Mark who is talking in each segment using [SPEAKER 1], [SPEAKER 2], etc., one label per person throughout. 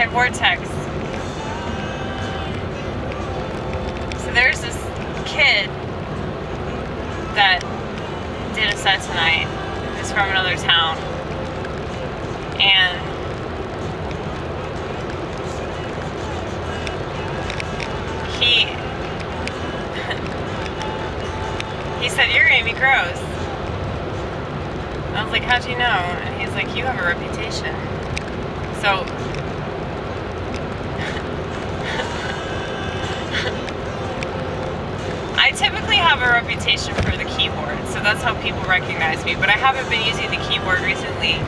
[SPEAKER 1] vortex. So there's this kid that did a set tonight. He's from another town. And he said, "You're Amy Gross." I was like, "How'd you know?" And he's like, "You have a reputation." So I typically have a reputation for the keyboard, so that's how people recognize me, but I haven't been using the keyboard recently.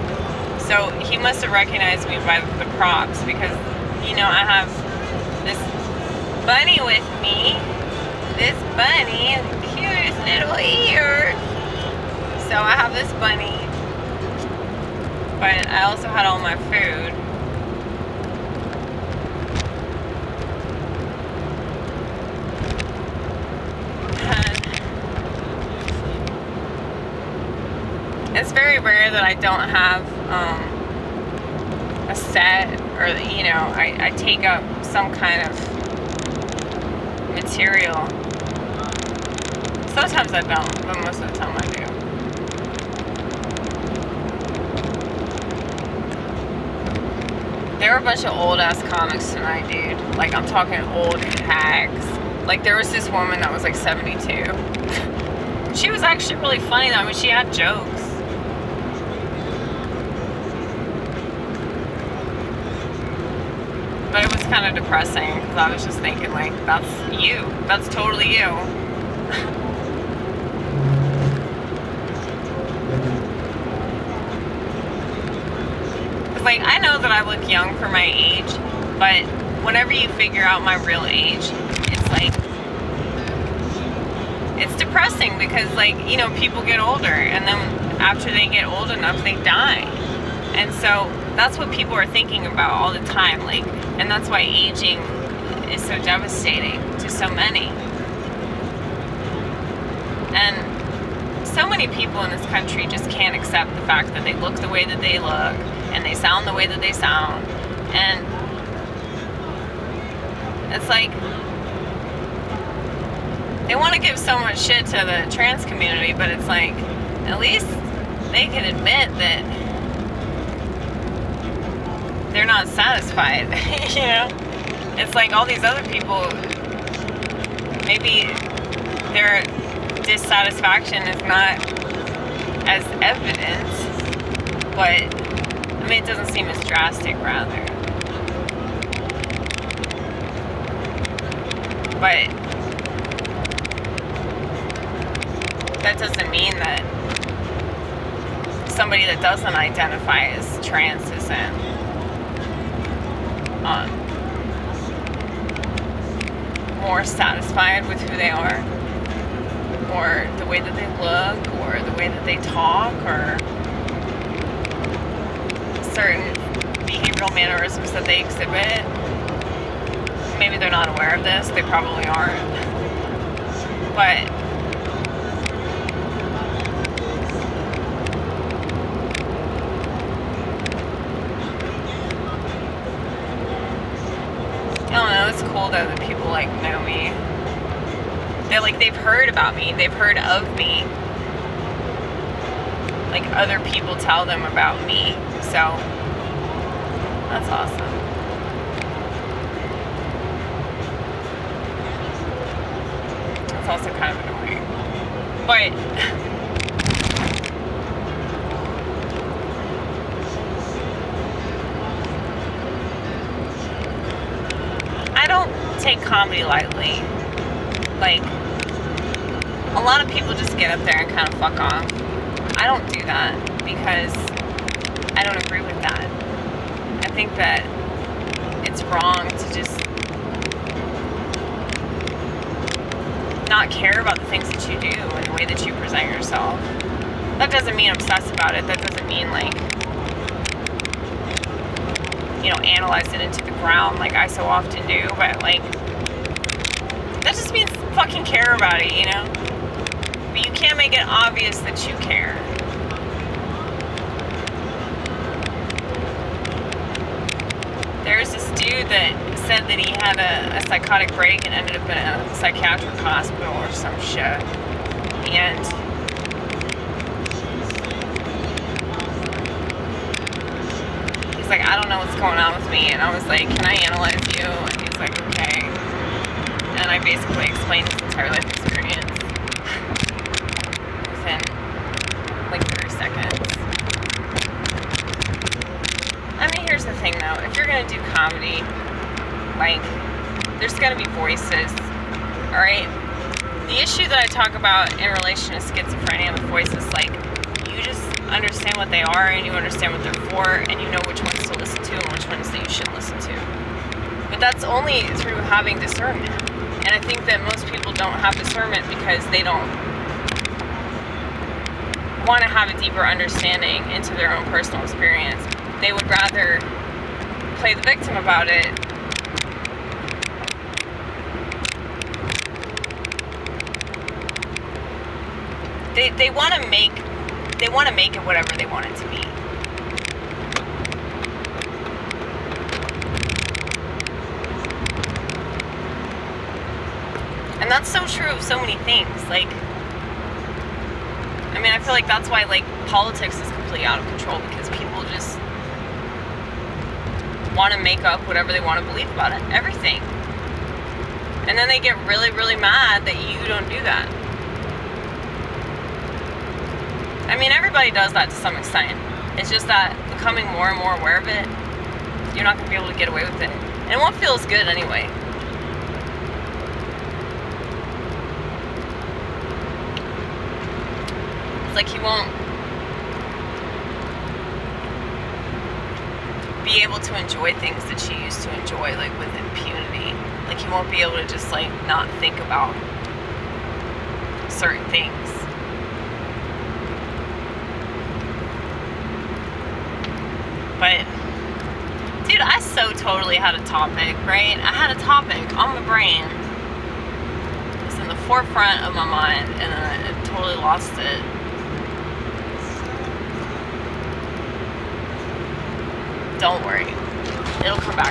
[SPEAKER 1] So he must have recognized me by the props, because, you know, I have this bunny with me. This bunny has the cutest little ears. So I have this bunny, but I also had all my food. It's very rare that I don't have a set, or, you know, I take up some kind of material. Sometimes I don't, but most of the time I do. There were a bunch of old ass comics tonight, dude. Like, I'm talking old hags. Like, there was this woman that was like 72. She was actually really funny though. I mean, she had jokes. But it was kind of depressing, because I was just thinking, like, that's you. That's totally you. Because, like, I know that I look young for my age, but whenever you figure out my real age, it's like, it's depressing, because, like, you know, people get older, and then after they get old enough, they die. And so that's what people are thinking about all the time, like, and that's why aging is so devastating to so many. And so many people in this country just can't accept the fact that they look the way that they look, and they sound the way that they sound. And it's like, they want to give so much shit to the trans community, but it's like, at least they can admit that they're not satisfied. You know, it's like all these other people, maybe their dissatisfaction is not as evident, but I mean, it doesn't seem as drastic, rather. But that doesn't mean that somebody that doesn't identify as trans isn't more satisfied with who they are, or the way that they look, or the way that they talk, or certain behavioral mannerisms that they exhibit. Maybe they're not aware of this, they probably aren't, but I don't know, it's cool though that people, like, know me. They're like, they've heard about me, they've heard of me. Like, other people tell them about me, so that's awesome. It's also kind of annoying, but I don't take comedy lightly. Like, a lot of people just get up there and kind of fuck off. I don't do that, because I don't agree with that. I think that it's wrong to just not care about the things that you do and the way that you present yourself. That doesn't mean obsess about it. That doesn't mean, like, you know, analyze it into the ground like I so often do, but, like, that just means fucking care about it, you know? But you can't make it obvious that you care. There's this dude that said that he had a psychotic break and ended up in a psychiatric hospital or some shit. And he's like, I don't know what's going on with me. And I was like, can I analyze you? And he's like, okay. And I basically explained his entire life experience within like 30 seconds. I mean, here's the thing though. If you're going to do comedy, like, there's going to be voices, alright? The issue that I talk about in relation to schizophrenia with voices, like, you just understand what they are and you understand what they're for and you know which ones to listen to and which ones that you shouldn't listen to. But that's only through having discernment. And I think that most people don't have discernment because they don't want to have a deeper understanding into their own personal experience. They would rather play the victim about it. They want to make it whatever they want it to be. And that's so true of so many things. Like, I mean, I feel like that's why, like, politics is completely out of control, because people just want to make up whatever they want to believe about it. Everything. And then they get really, really mad that you don't do that. I mean, everybody does that to some extent. It's just that becoming more and more aware of it, you're not going to be able to get away with it. And it won't feel as good anyway. It's like you won't be able to enjoy things that you used to enjoy, like, with impunity. Like, you won't be able to just, like, not think about certain things. But, dude, I so totally had a topic, right? I had a topic on my brain. It's in the forefront of my mind, and then I totally lost it. Don't worry. It'll come back.